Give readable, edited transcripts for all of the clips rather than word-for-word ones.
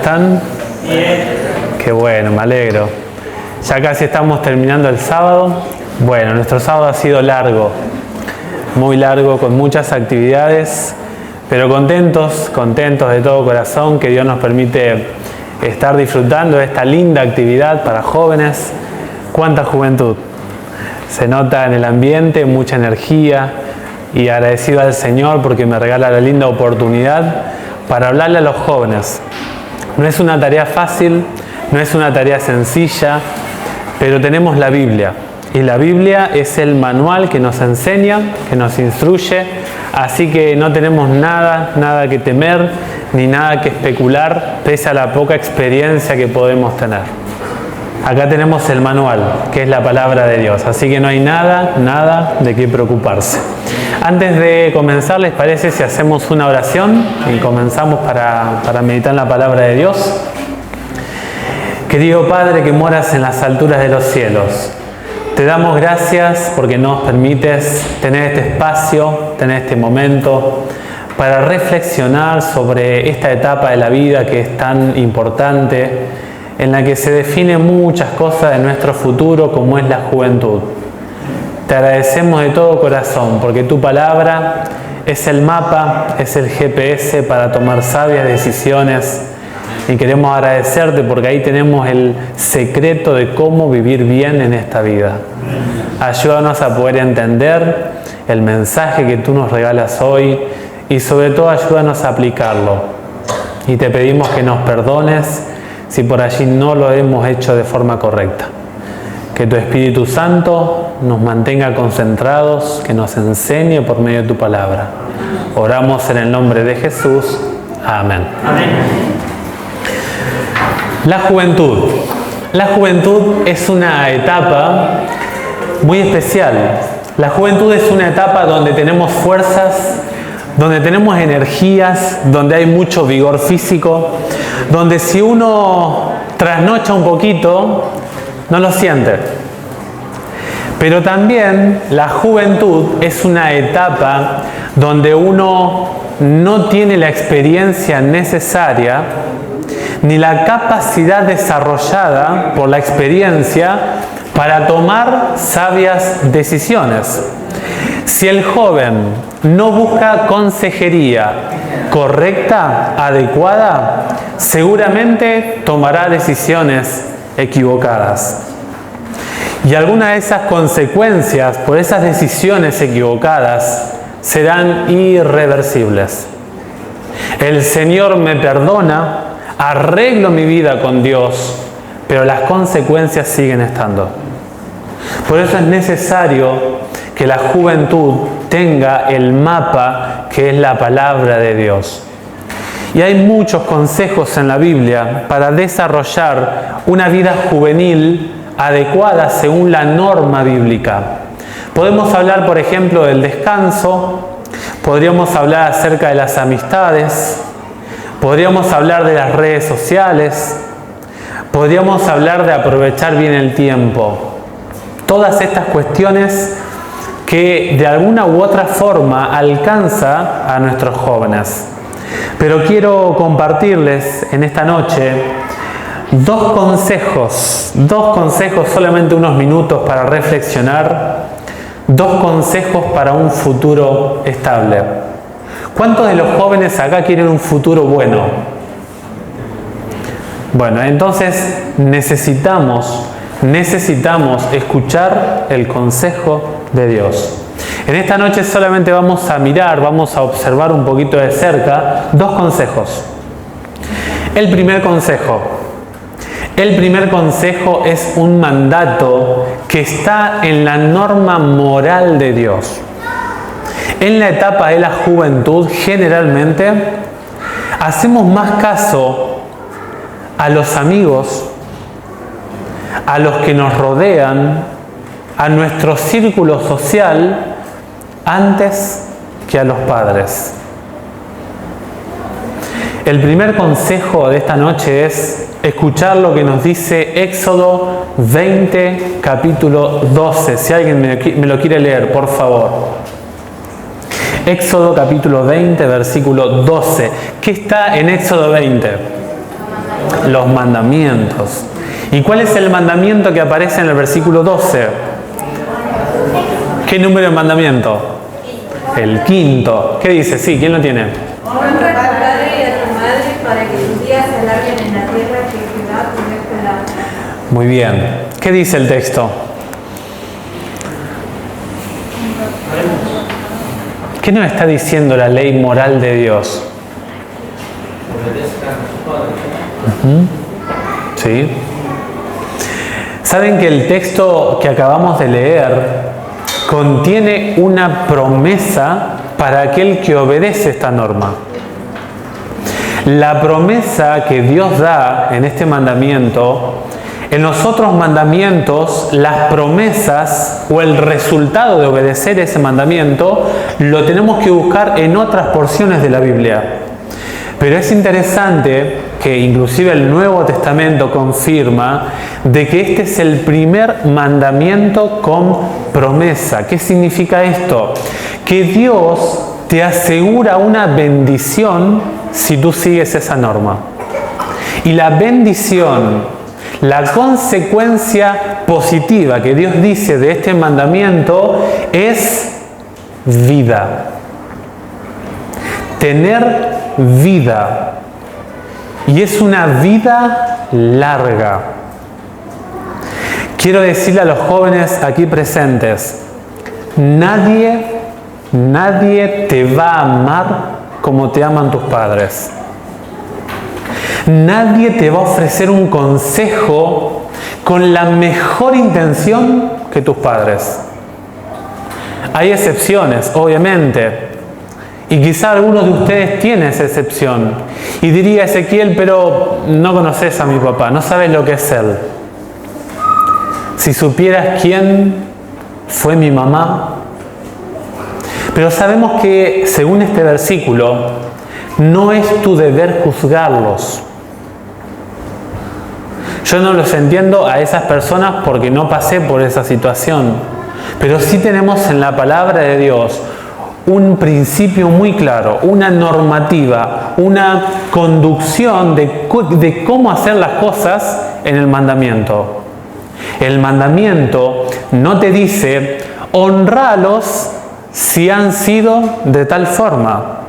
están? Bien. Qué bueno, me alegro. Ya casi estamos terminando el sábado. Bueno, nuestro sábado ha sido largo, muy largo, con muchas actividades, pero contentos de todo corazón que Dios nos permite estar disfrutando de esta linda actividad para jóvenes. ¡Cuánta juventud! Se nota en el ambiente mucha energía y agradecido al Señor porque me regala la linda oportunidad para hablarle a los jóvenes. No es una tarea fácil, no es una tarea sencilla, pero tenemos la Biblia. Y la Biblia es el manual que nos enseña, que nos instruye, así que no tenemos nada que temer, ni nada que especular, pese a la poca experiencia que podemos tener. Acá tenemos el manual, que es la palabra de Dios, así que no hay nada de qué preocuparse. Antes de comenzar, ¿les parece si hacemos una oración y comenzamos para meditar en la palabra de Dios? Querido Padre que moras en las alturas de los cielos, te damos gracias porque nos permites tener este espacio, tener este momento para reflexionar sobre esta etapa de la vida que es tan importante, en la que se definen muchas cosas de nuestro futuro, como es la juventud. Te agradecemos de todo corazón porque tu palabra es el mapa, es el GPS para tomar sabias decisiones, y queremos agradecerte porque ahí tenemos el secreto de cómo vivir bien en esta vida. Ayúdanos a poder entender el mensaje que tú nos regalas hoy y sobre todo ayúdanos a aplicarlo. Y te pedimos que nos perdones si por allí no lo hemos hecho de forma correcta. Que tu Espíritu Santo nos mantenga concentrados, que nos enseñe por medio de tu palabra. Oramos en el nombre de Jesús. Amén. Amén. La juventud. La juventud es una etapa muy especial. La juventud es una etapa donde tenemos fuerzas, donde tenemos energías, donde hay mucho vigor físico, donde si uno trasnocha un poquito, no lo siente. Pero también la juventud es una etapa donde uno no tiene la experiencia necesaria ni la capacidad desarrollada por la experiencia para tomar sabias decisiones. Si el joven no busca consejería correcta, adecuada, seguramente tomará decisiones equivocadas. Y algunas de esas consecuencias por esas decisiones equivocadas serán irreversibles. El Señor me perdona, arreglo mi vida con Dios, pero las consecuencias siguen estando. Por eso es necesario que la juventud tenga el mapa que es la palabra de Dios. Y hay muchos consejos en la Biblia para desarrollar una vida juvenil adecuada según la norma bíblica. Podemos hablar, por ejemplo, del descanso, podríamos hablar acerca de las amistades, podríamos hablar de las redes sociales, podríamos hablar de aprovechar bien el tiempo. Todas estas cuestiones que de alguna u otra forma alcanza a nuestros jóvenes. Pero quiero compartirles en esta noche dos consejos, solamente unos minutos para reflexionar, dos consejos para un futuro estable. ¿Cuántos de los jóvenes acá quieren un futuro bueno? Bueno, entonces necesitamos escuchar el consejo de Dios. En esta noche solamente vamos a observar un poquito de cerca dos consejos. El primer consejo es un mandato que está en la norma moral de Dios. En la etapa de la juventud, generalmente, hacemos más caso a los amigos, a los que nos rodean, a nuestro círculo social, antes que a los padres. El primer consejo de esta noche es escuchar lo que nos dice Éxodo 20, capítulo 12. Si alguien me lo quiere leer, por favor. Éxodo capítulo 20, versículo 12. ¿Qué está en Éxodo 20? los mandamientos. ¿Y cuál es el mandamiento que aparece en el versículo 12? ¿Qué número de mandamiento? El quinto. ¿Qué dice? Sí, ¿quién lo tiene? Honra a tu padre y a tu madre para que tus días se alarguen en la tierra que Jehová tu Dios te da. Muy bien. ¿Qué dice el texto? ¿Qué nos está diciendo la ley moral de Dios? ¿Sí? ¿Saben que el texto que acabamos de leer contiene una promesa para aquel que obedece esta norma? La promesa que Dios da en este mandamiento, en los otros mandamientos, las promesas o el resultado de obedecer ese mandamiento lo tenemos que buscar en otras porciones de la Biblia. Pero es interesante que inclusive el Nuevo Testamento confirma de que este es el primer mandamiento con promesa. ¿Qué significa esto? Que Dios te asegura una bendición si tú sigues esa norma. Y la bendición, la consecuencia positiva que Dios dice de este mandamiento es vida. Tener vida. Y es una vida larga. Quiero decirle a los jóvenes aquí presentes, nadie te va a amar como te aman tus padres. Nadie te va a ofrecer un consejo con la mejor intención que tus padres. Hay excepciones, obviamente. Y quizá algunos de ustedes tienen esa excepción. Y diría Ezequiel, pero no conoces a mi papá, no sabes lo que es él. Si supieras quién fue mi mamá. Pero sabemos que, según este versículo, no es tu deber juzgarlos. Yo no los entiendo a esas personas porque no pasé por esa situación. Pero sí tenemos en la palabra de Dios un principio muy claro, una normativa, una conducción de cómo hacer las cosas en el mandamiento. El mandamiento no te dice, honralos si han sido de tal forma.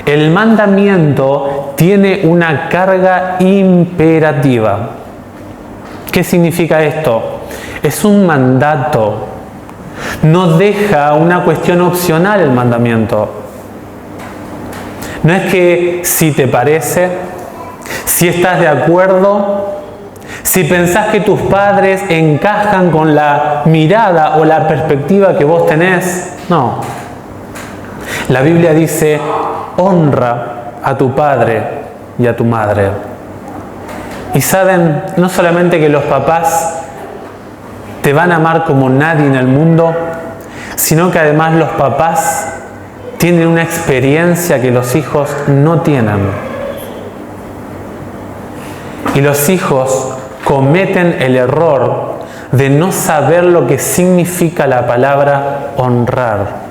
El mandamiento tiene una carga imperativa. ¿Qué significa esto? Es un mandato. No deja una cuestión opcional el mandamiento. No es que si te parece, si estás de acuerdo, si pensás que tus padres encajan con la mirada o la perspectiva que vos tenés. No. La Biblia dice, honra a tu padre y a tu madre. Y saben, no solamente que los papás te van a amar como nadie en el mundo, sino que además los papás tienen una experiencia que los hijos no tienen. Y los hijos cometen el error de no saber lo que significa la palabra honrar.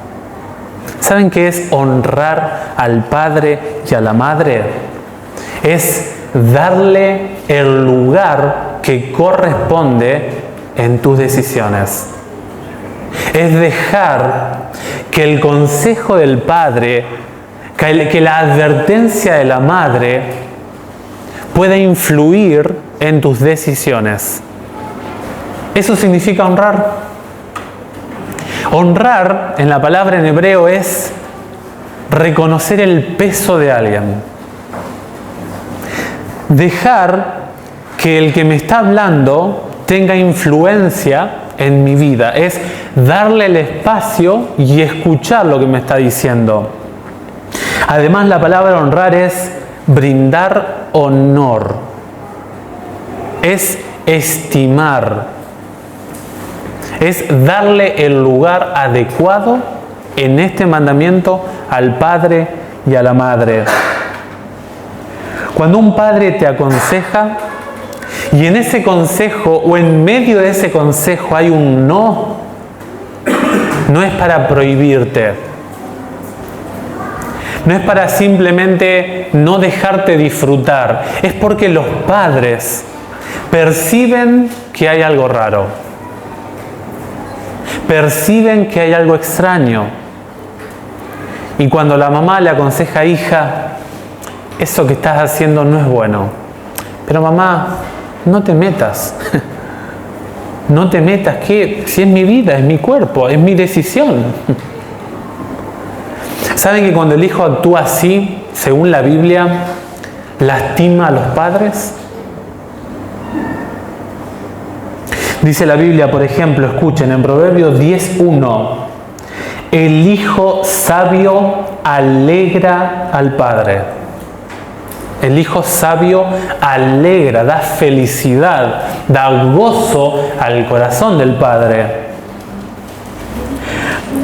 ¿Saben qué es honrar al padre y a la madre? Es darle el lugar que corresponde en tus decisiones. Es dejar que el consejo del padre, que la advertencia de la madre pueda influir en tus decisiones. Eso significa honrar. Honrar en la palabra en hebreo es reconocer el peso de alguien. Dejar que el que me está hablando tenga influencia en mi vida. Es darle el espacio y escuchar lo que me está diciendo. Además, la palabra honrar es brindar honor. Es estimar. Es darle el lugar adecuado en este mandamiento al padre y a la madre. Cuando un padre te aconseja y en ese consejo o en medio de ese consejo hay un no, no es para prohibirte. No es para simplemente no dejarte disfrutar. Es porque los padres perciben que hay algo raro. Perciben que hay algo extraño. Y cuando la mamá le aconseja, hija, eso que estás haciendo no es bueno. Pero mamá, no te metas. No te metas, que si es mi vida, es mi cuerpo, es mi decisión. ¿Saben que cuando el hijo actúa así, según la Biblia, lastima a los padres? Dice la Biblia, por ejemplo, escuchen, en Proverbios 10:1, el hijo sabio alegra al padre. El hijo sabio alegra, da felicidad, da gozo al corazón del padre.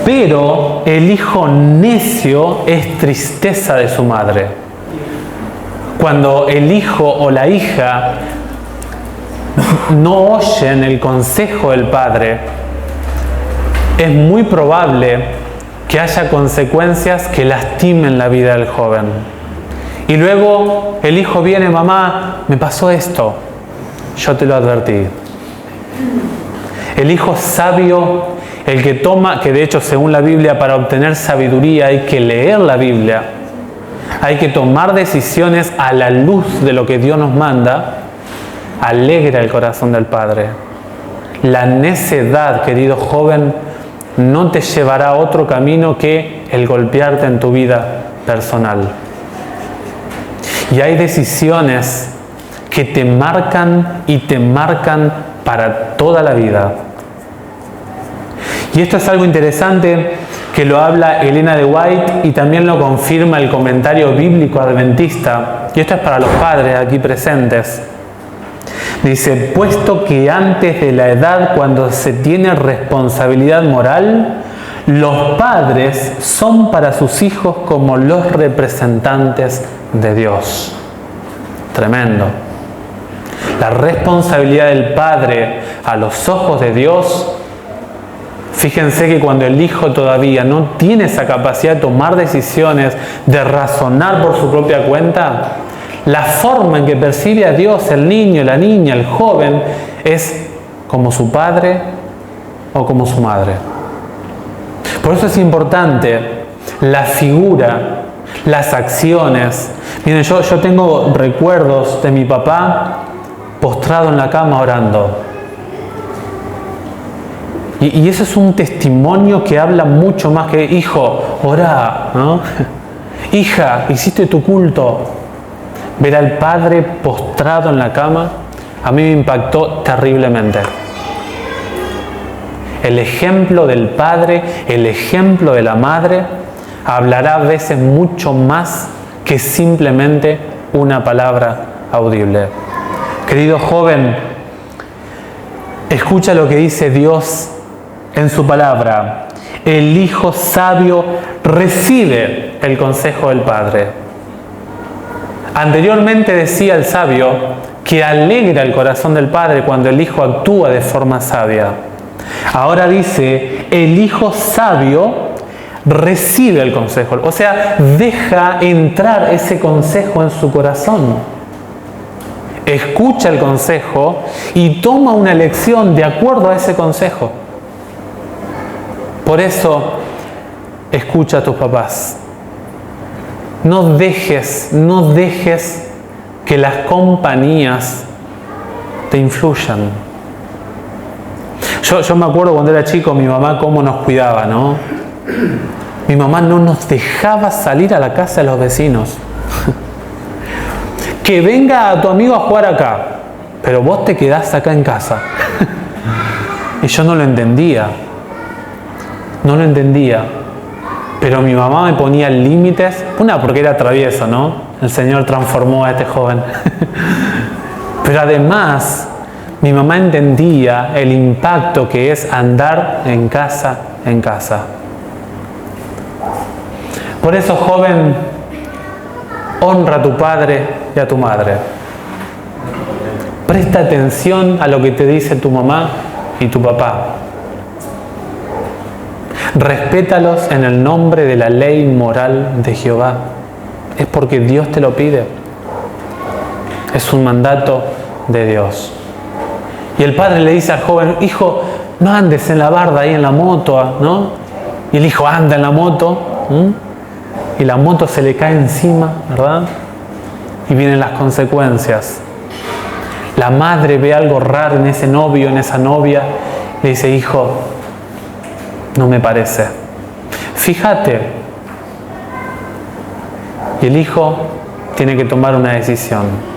Pero el hijo necio es tristeza de su madre. Cuando el hijo o la hija no oyen el consejo del padre, es muy probable que haya consecuencias que lastimen la vida del joven. Y luego el hijo viene, mamá, me pasó esto, yo te lo advertí. El hijo sabio, el que toma, que de hecho según la Biblia para obtener sabiduría hay que leer la Biblia, hay que tomar decisiones a la luz de lo que Dios nos manda, alegra el corazón del Padre. La necedad, querido joven, no te llevará a otro camino que el golpearte en tu vida personal. Y hay decisiones que te marcan y te marcan para toda la vida. Y esto es algo interesante que lo habla Elena de White y también lo confirma el comentario bíblico adventista. Y esto es para los padres aquí presentes. Dice, puesto que antes de la edad cuando se tiene responsabilidad moral, los padres son para sus hijos como los representantes de Dios. Tremendo. La responsabilidad del padre a los ojos de Dios, fíjense que cuando el hijo todavía no tiene esa capacidad de tomar decisiones, de razonar por su propia cuenta, la forma en que percibe a Dios el niño, la niña, el joven, es como su padre o como su madre. Por eso es importante la figura, las acciones. Miren, yo tengo recuerdos de mi papá postrado en la cama orando. Y eso es un testimonio que habla mucho más que, hijo, orá, ¿no? Hija, hiciste tu culto. Ver al padre postrado en la cama, a mí me impactó terriblemente. El ejemplo del padre, el ejemplo de la madre, hablará a veces mucho más que simplemente una palabra audible. Querido joven, escucha lo que dice Dios en su palabra. El hijo sabio recibe el consejo del padre. Anteriormente decía el sabio que alegra el corazón del padre cuando el hijo actúa de forma sabia. Ahora dice, el hijo sabio recibe el consejo, o sea, deja entrar ese consejo en su corazón. Escucha el consejo y toma una elección de acuerdo a ese consejo. Por eso, escucha a tus papás. No dejes que las compañías te influyan. Yo me acuerdo cuando era chico, mi mamá cómo nos cuidaba, ¿no? Mi mamá no nos dejaba salir a la casa de los vecinos. Que venga a tu amigo a jugar acá, pero vos te quedás acá en casa. Y yo no lo entendía. Pero mi mamá me ponía límites, una porque era travieso, ¿no? El Señor transformó a este joven. Pero además, mi mamá entendía el impacto que es andar en casa en casa. Por eso, joven, honra a tu padre y a tu madre. Presta atención a lo que te dice tu mamá y tu papá. Respétalos en el nombre de la ley moral de Jehová. Es porque Dios te lo pide. Es un mandato de Dios. Y el padre le dice al joven: hijo, no andes en la barda ahí en la moto, ¿no? Y el hijo anda en la moto, y la moto se le cae encima, ¿verdad? Y vienen las consecuencias. La madre ve algo raro en ese novio, en esa novia, le dice: hijo, no me parece. Fíjate. Y el hijo tiene que tomar una decisión.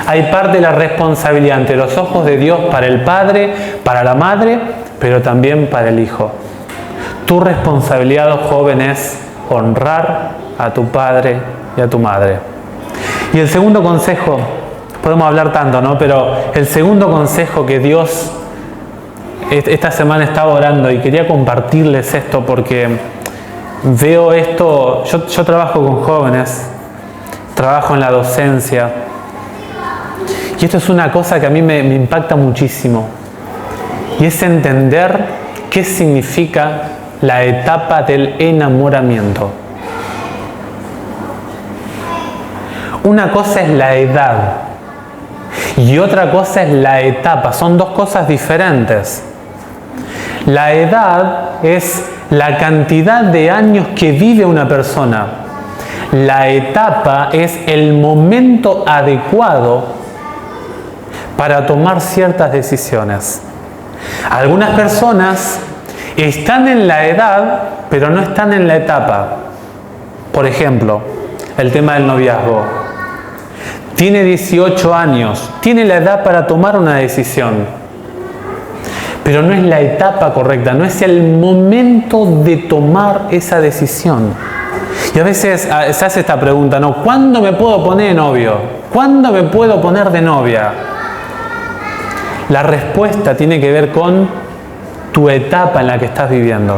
Hay parte de la responsabilidad ante los ojos de Dios para el padre, para la madre, pero también para el hijo. Tu responsabilidad, joven, es honrar a tu padre y a tu madre. Y el segundo consejo, podemos hablar tanto, ¿no? Pero el segundo consejo que Dios esta semana estaba orando, y quería compartirles esto porque veo esto. Yo trabajo con jóvenes, trabajo en la docencia, y esto es una cosa que a mí me impacta muchísimo, y es entender qué significa la etapa del enamoramiento. Una cosa es la edad y otra cosa es la etapa. Son dos cosas diferentes. La edad es la cantidad de años que vive una persona. La etapa es el momento adecuado para tomar ciertas decisiones. Algunas personas están en la edad, pero no están en la etapa. Por ejemplo, el tema del noviazgo. Tiene 18 años, tiene la edad para tomar una decisión, pero no es la etapa correcta, no es el momento de tomar esa decisión. Y a veces se hace esta pregunta, ¿no? ¿Cuándo me puedo poner de novio? ¿Cuándo me puedo poner de novia? La respuesta tiene que ver con tu etapa en la que estás viviendo.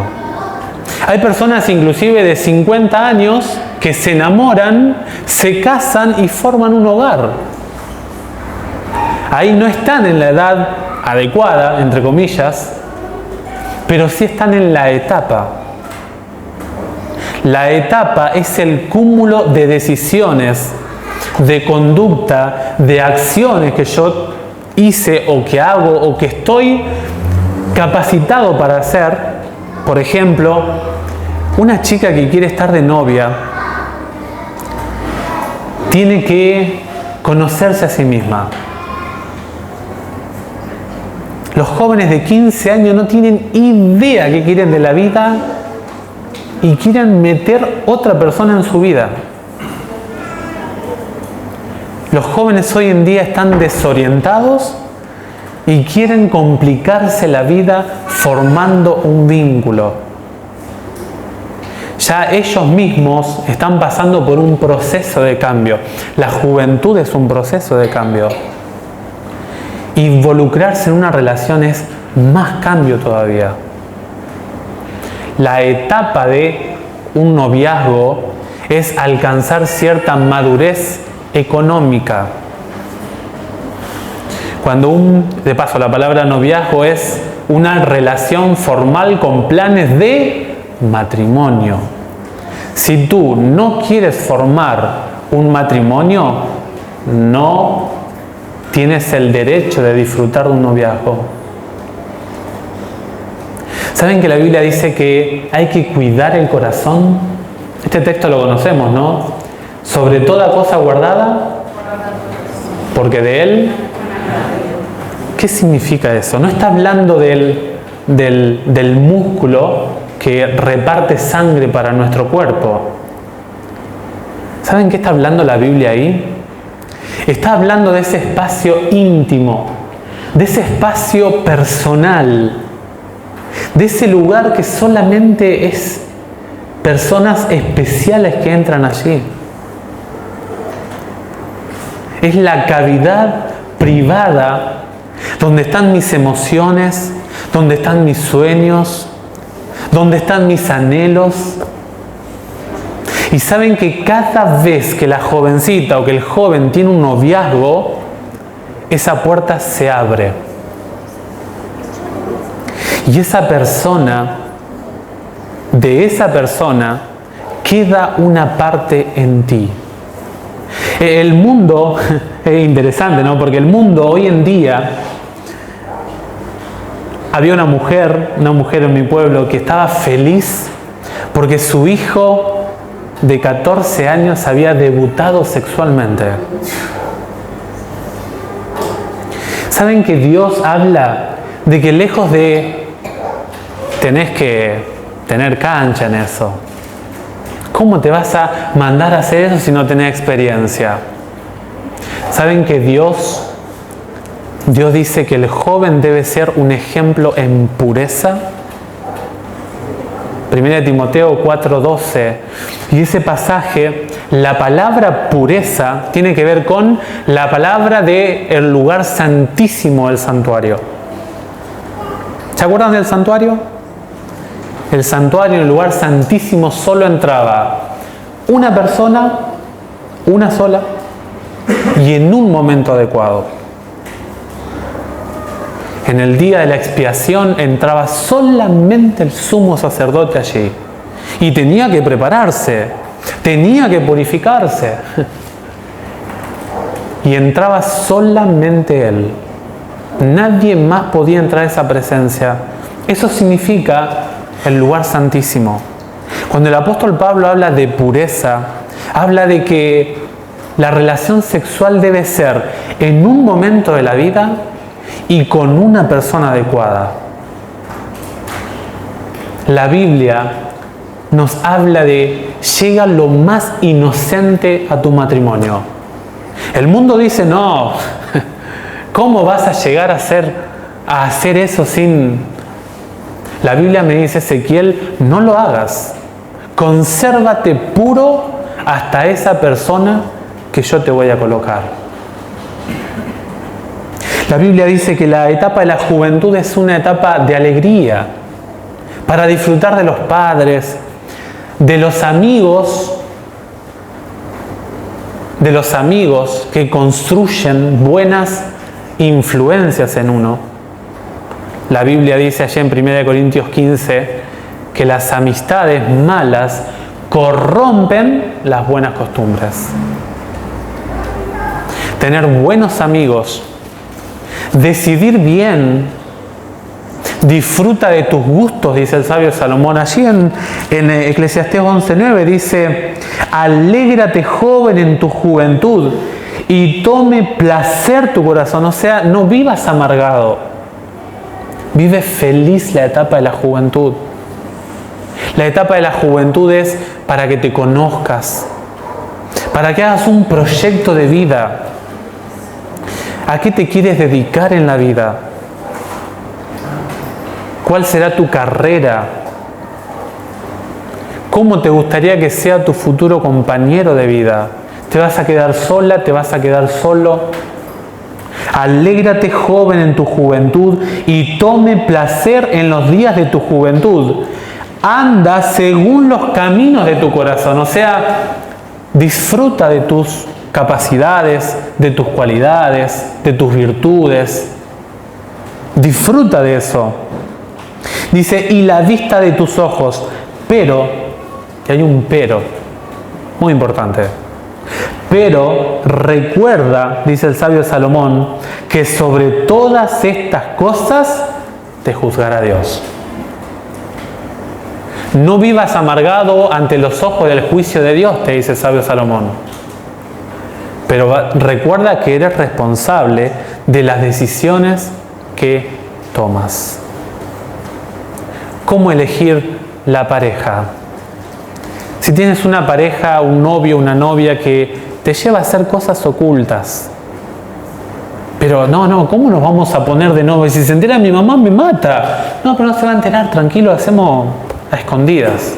Hay personas inclusive de 50 años que se enamoran, se casan y forman un hogar. Ahí no están en la edad adecuada, entre comillas, pero sí están en la etapa. La etapa es el cúmulo de decisiones, de conducta, de acciones que yo hice o que hago o que estoy capacitado para hacer. Por ejemplo, una chica que quiere estar de novia tiene que conocerse a sí misma. Los jóvenes de 15 años no tienen idea qué quieren de la vida y quieren meter otra persona en su vida. Los jóvenes hoy en día están desorientados y quieren complicarse la vida formando un vínculo. Ya ellos mismos están pasando por un proceso de cambio. La juventud es un proceso de cambio. Involucrarse en una relación es más cambio todavía. La etapa de un noviazgo es alcanzar cierta madurez económica. De paso, la palabra noviazgo es una relación formal con planes de matrimonio. Si tú no quieres formar un matrimonio, no tienes el derecho de disfrutar de un noviazgo. ¿Saben que la Biblia dice que hay que cuidar el corazón? Este texto lo conocemos, ¿no? Sobre toda cosa guardada, porque de él... ¿Qué significa eso? No está hablando del músculo que reparte sangre para nuestro cuerpo. ¿Saben qué está hablando la Biblia ahí? Está hablando de ese espacio íntimo, de ese espacio personal, de ese lugar que solamente es personas especiales que entran allí. Es la cavidad privada donde están mis emociones, donde están mis sueños, donde están mis anhelos. Y saben que cada vez que la jovencita o que el joven tiene un noviazgo, esa puerta se abre. Y esa persona de esa persona queda una parte en ti. El mundo, es interesante, ¿no? Porque el mundo hoy en día, había una mujer en mi pueblo que estaba feliz porque su hijo de 14 años había debutado sexualmente. ¿Saben que Dios habla de que lejos de tenés que tener cancha en eso? ¿Cómo te vas a mandar a hacer eso si no tenés experiencia? ¿Saben que Dios dice que el joven debe ser un ejemplo en pureza? 1 Timoteo 4:12. Y ese pasaje, la palabra pureza tiene que ver con la palabra del lugar santísimo del santuario. ¿Se acuerdan del santuario? El santuario, en el lugar santísimo, solo entraba una persona, una sola, y en un momento adecuado. En el día de la expiación entraba solamente el sumo sacerdote allí. Y tenía que prepararse, tenía que purificarse. Y entraba solamente él. Nadie más podía entrar a esa presencia. Eso significa el lugar santísimo. Cuando el apóstol Pablo habla de pureza, habla de que la relación sexual debe ser en un momento de la vida y con una persona adecuada. La Biblia nos habla de llega lo más inocente a tu matrimonio. El mundo dice, no, ¿cómo vas a llegar a hacer eso sin...? La Biblia me dice, Ezequiel, no lo hagas. Consérvate puro hasta esa persona que yo te voy a colocar. La Biblia dice que la etapa de la juventud es una etapa de alegría, para disfrutar de los padres, de los amigos que construyen buenas influencias en uno. La Biblia dice allí en 1 Corintios 15 que las amistades malas corrompen las buenas costumbres. Tener buenos amigos, decidir bien, disfruta de tus gustos, dice el sabio Salomón. Allí en Eclesiastés 11:9 dice, alégrate joven en tu juventud y tome placer tu corazón. O sea, no vivas amargado. Vive feliz la etapa de la juventud. La etapa de la juventud es para que te conozcas, para que hagas un proyecto de vida. ¿A qué te quieres dedicar en la vida? ¿Cuál será tu carrera? ¿Cómo te gustaría que sea tu futuro compañero de vida? ¿Te vas a quedar sola? ¿Te vas a quedar solo? Alégrate joven en tu juventud y tome placer en los días de tu juventud. Anda según los caminos de tu corazón. O sea, disfruta de tus capacidades, de tus cualidades, de tus virtudes. Disfruta de eso. Dice, y la vista de tus ojos. Pero, y hay un pero, muy importante. Pero recuerda, dice el sabio Salomón, que sobre todas estas cosas te juzgará Dios. No vivas amargado ante los ojos del juicio de Dios, te dice el sabio Salomón. Pero recuerda que eres responsable de las decisiones que tomas. ¿Cómo elegir la pareja? Si tienes una pareja, un novio, una novia que te lleva a hacer cosas ocultas. Pero no, ¿cómo nos vamos a poner de novio? Si se entera mi mamá me mata. No, pero no se va a enterar, tranquilo, hacemos a escondidas.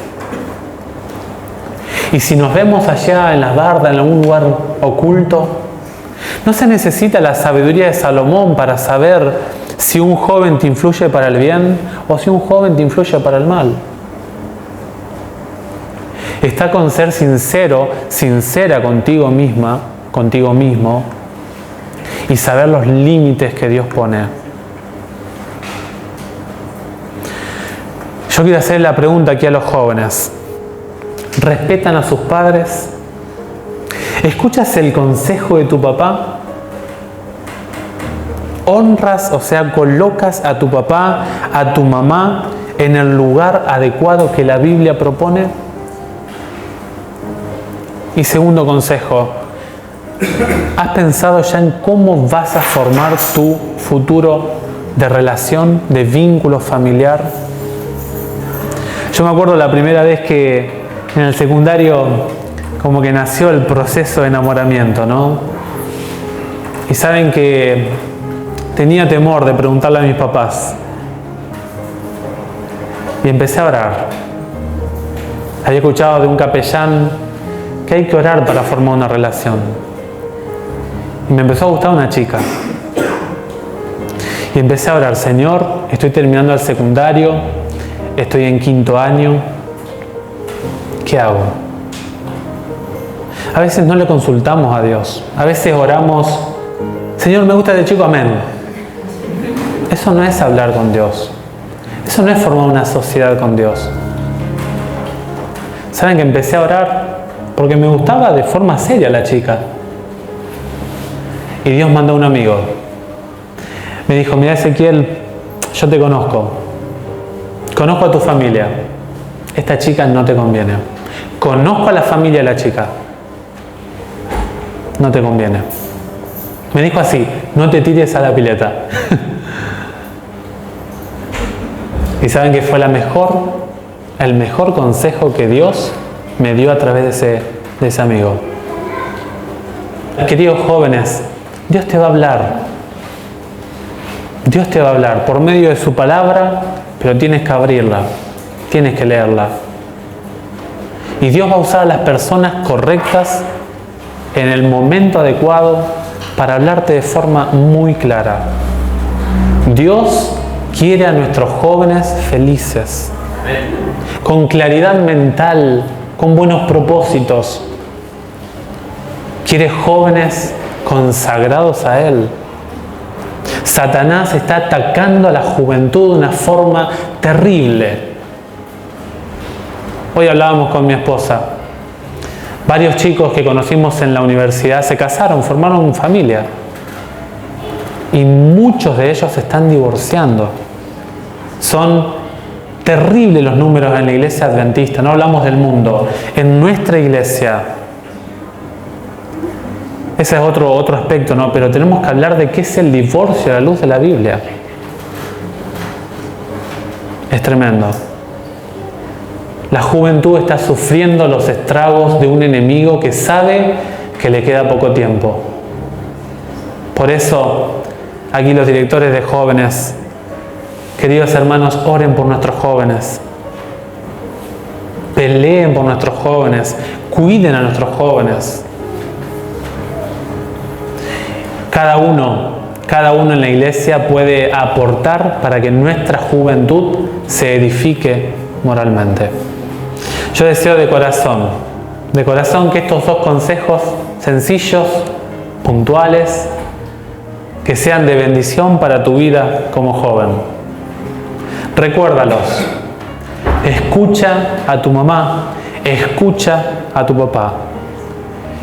Y si nos vemos allá en la barda, en algún lugar oculto, no se necesita la sabiduría de Salomón para saber si un joven te influye para el bien o si un joven te influye para el mal. Está con ser sincero, sincera contigo misma, contigo mismo, y saber los límites que Dios pone. Yo quiero hacer la pregunta aquí a los jóvenes. ¿Respetan a sus padres? ¿Escuchas el consejo de tu papá? ¿Honras, o sea, colocas a tu papá, a tu mamá en el lugar adecuado que la Biblia propone? Y segundo consejo, ¿has pensado ya en cómo vas a formar tu futuro de relación, de vínculo familiar? Yo me acuerdo la primera vez que en el secundario como que nació el proceso de enamoramiento, ¿no? Y saben que tenía temor de preguntarle a mis papás. Y empecé a orar. Había escuchado de un capellán que hay que orar para formar una relación. Y me empezó a gustar una chica. Y empecé a orar, Señor, estoy terminando el secundario, estoy en 5º año, ¿qué hago? A veces no le consultamos a Dios. A veces oramos, Señor, me gusta este chico, amén. Eso no es hablar con Dios. Eso no es formar una sociedad con Dios. ¿Saben que empecé a orar? Porque me gustaba de forma seria la chica. Y Dios mandó a un amigo. Me dijo, mira Ezequiel, yo te conozco. Conozco a tu familia. Esta chica no te conviene. Conozco a la familia de la chica. No te conviene. Me dijo así, no te tires a la pileta. Y saben que fue el mejor consejo que Dios me dio a través de ese amigo. Queridos jóvenes, Dios te va a hablar. Dios te va a hablar por medio de su palabra, pero tienes que abrirla, tienes que leerla. Y Dios va a usar a las personas correctas en el momento adecuado para hablarte de forma muy clara. Dios quiere a nuestros jóvenes felices, con claridad mental, con buenos propósitos. Quiere jóvenes consagrados a Él. Satanás está atacando a la juventud de una forma terrible. Hoy hablábamos con mi esposa. Varios chicos que conocimos en la universidad se casaron, formaron familia. Y muchos de ellos se están divorciando. Son terribles los números en la iglesia adventista. No hablamos del mundo. En nuestra iglesia. Ese es otro aspecto, ¿no? Pero tenemos que hablar de qué es el divorcio a la luz de la Biblia. Es tremendo. La juventud está sufriendo los estragos de un enemigo que sabe que le queda poco tiempo. Por eso, aquí los directores de jóvenes, queridos hermanos, oren por nuestros jóvenes. Peleen por nuestros jóvenes. Cuiden a nuestros jóvenes. Cada uno en la iglesia puede aportar para que nuestra juventud se edifique moralmente. Yo deseo de corazón que estos dos consejos sencillos, puntuales, que sean de bendición para tu vida como joven. Recuérdalos. Escucha a tu mamá, escucha a tu papá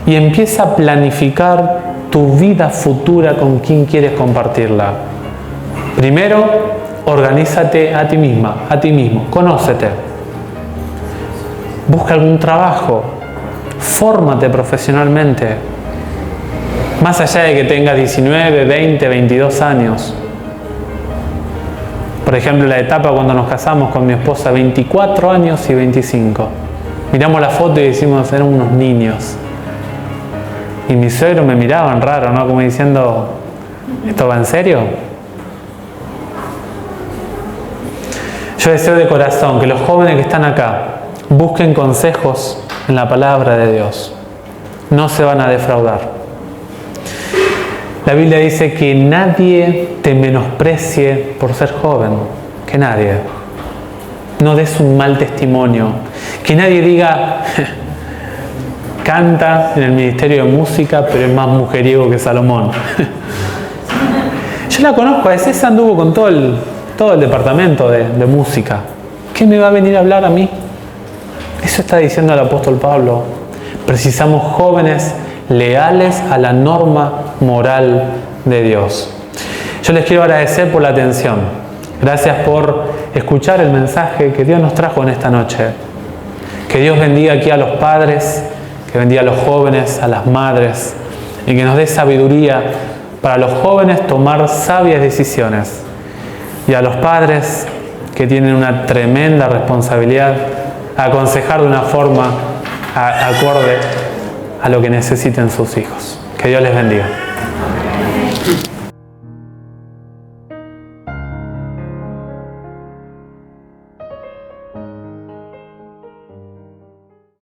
y empieza a planificar tu vida futura con quien quieres compartirla. Primero, organízate a ti misma, a ti mismo, conócete. Busca algún trabajo, fórmate profesionalmente. Más allá de que tengas 19, 20, 22 años. Por ejemplo, la etapa cuando nos casamos con mi esposa, 24 años y 25. Miramos la foto y decimos, eran unos niños. Y mis suegros me miraban raro, ¿no? Como diciendo, ¿esto va en serio? Yo deseo de corazón que los jóvenes que están acá busquen consejos en la palabra de Dios. No se van a defraudar. La Biblia dice que nadie te menosprecie por ser joven. Que nadie. No des un mal testimonio. Que nadie diga, canta en el ministerio de música, pero es más mujeriego que Salomón. Yo la conozco, a veces anduvo con todo el departamento de música. ¿qué me va a venir a hablar a mí? Eso está diciendo el apóstol Pablo. Precisamos jóvenes leales a la norma moral de Dios. Yo les quiero agradecer por la atención. Gracias por escuchar el mensaje que Dios nos trajo en esta noche. Que Dios bendiga aquí a los padres, que bendiga a los jóvenes, a las madres, y que nos dé sabiduría para los jóvenes tomar sabias decisiones. Y a los padres que tienen una tremenda responsabilidad, aconsejar de una forma acorde a lo que necesiten sus hijos. Que Dios les bendiga.